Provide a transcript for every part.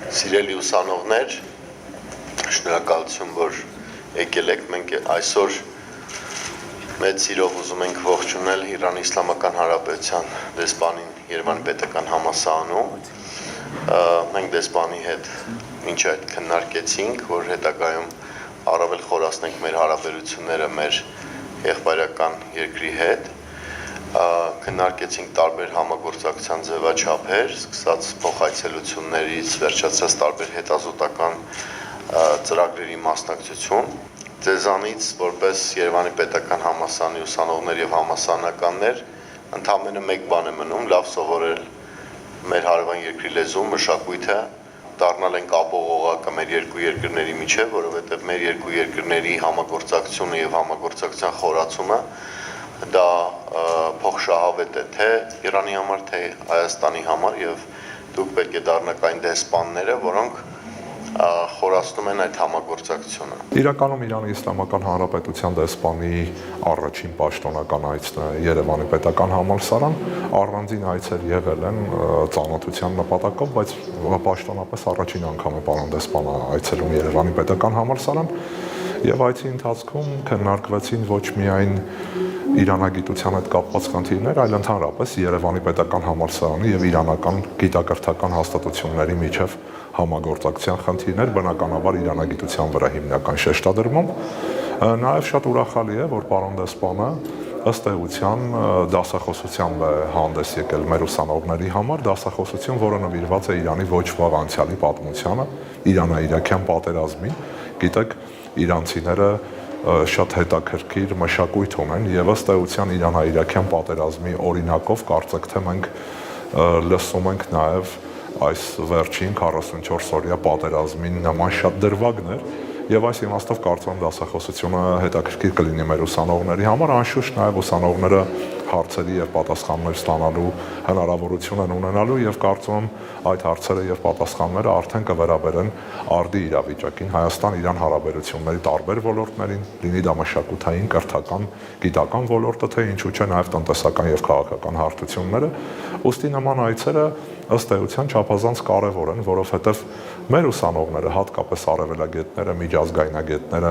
Սիրելի ուսանողներ, շնորհակալություն, որ եկել եք, մենք այսօր մեծ սիրով ուզում ենք ողջունել Իրանի Իսլամական Հանրապետության դեսպանին Երևանի պետական համալսարանում։ Մենք դեսպանի հետ մինչ այդ քննարկեցինք, որ հետագայում առավել խորացնենք մեր հարաբերությունները մեր եղբայրական երկրի հետ։ Քննարկեցինք տարբեր համագործակցության ձևաչափեր, սկսած փոխայցելություններից, վերջացած տարբեր հետազոտական ծրագրերի մասնակցություն։ Ձեզանից որպես Երևանի պետական համալսարանի ուսանողներ եւ համալսարանականներ ընդամենը մեկ բան է մնում՝ լավ սովորել մեր հարևան երկրի լեզուն, մշակույթը, դառնալ ենք ապողողակը մեր երկու երկրների միջև, որովհետեւ մեր երկու երկրների համագործակցությունը եւ համագործակցության խորացումը դա փոխշահավետ է թե Իրանի համար, թե Հայաստանի համար եւ դուք պետք է դառնաք այն դեսպանները, որոնք խորացնում են այդ համագործակցությունը։ Իրականում Իրանի Իսլամական Հանրապետության դեսպանի առաջին պաշտոնական այցն է Երևանի պետական համալսարան, առանձին այցեր եղել են ծանոթության նպատակով, բայց պաշտոնապես առաջին անգամ է պարոն դեսպանը այցելում Երևանի պետական համալսարան եւ այցի ընթացքում քննարկվեցին ոչ միայն իրանագիտության հետ կապված խնդիրներ, այլ ընդհանրապես Երևանի պետական համալսարանի եւ իրանական գիտակրթական հաստատությունների միջև համագործակցության խնդիրներ, բնականաբար իրանագիտության վրա հիմնական շեշտադրմամբ։ Նաեւ շատ ուրախալի է, որ պարոն դեսպանը ըստ էության դասախոսությամբ է հանդես եկել մեր ուսանողների համար, դասախոսություն, որը նվիրված է Իրանի ոչ վաղ անցյալի պատմությանը, Իրանա-իրաքյան պատերազմին։ Գիտեք, իրանցիները շատ հետաքրքիր մշակույթ ունեն եւ ըստ էության Իրանա-իրաքյան պատերազմի օրինակով կարծեք թե մենք լսում ենք նաեւ այս վերջին 44-օրյա պատերազմին նման շատ դրվագներ եւ այս իմաստով կարծում եմ դասախոսությունը հետաքրքիր կլինի մեր ուսանողների համար, անշուշտ նաեւ ուսանողները հարցերի եւ պատասխաններ ստանալու հնարավորություն են ունենալու եւ կարծում եմ այդ հարցերը եւ պատասխանները արդեն կվերաբերեն արդի իրավիճակին Հայաստան-Իրան հարաբերությունների տարբեր ոլորտներին, լինի դա մշակութային, կրթական, գիտական ոլորտը, թե ինչու՞ չէ նաեւ տնտեսական եւ քաղաքական հարթությունները, ուստի նման այցերը ըստ էության չափազանց կարեւոր են, որովհետեւ մեր ուսանողները, հատկապես արևելագետները, միջազգայնագետները,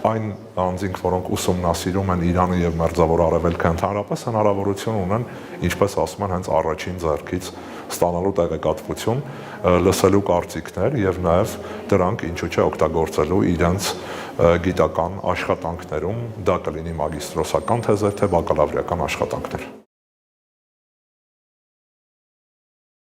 այն անձինք, որոնք ուսումնասիրում են Իրանը եւ Մերձավոր Արևելքը ընդհանրապես հնարավորություն ունեն, ինչպես ասում են, հենց առաջին ձեռքից ստանալու տեղեկատվություն, լսելու կարծիքներ եւ նաեւ դրանք ինչու՞ չէ օգտագործելու իրենց գիտական աշխատանքներում, դա կլինի մագիստրոսական թեզեր, թե բակալավրիական աշխատանքներ։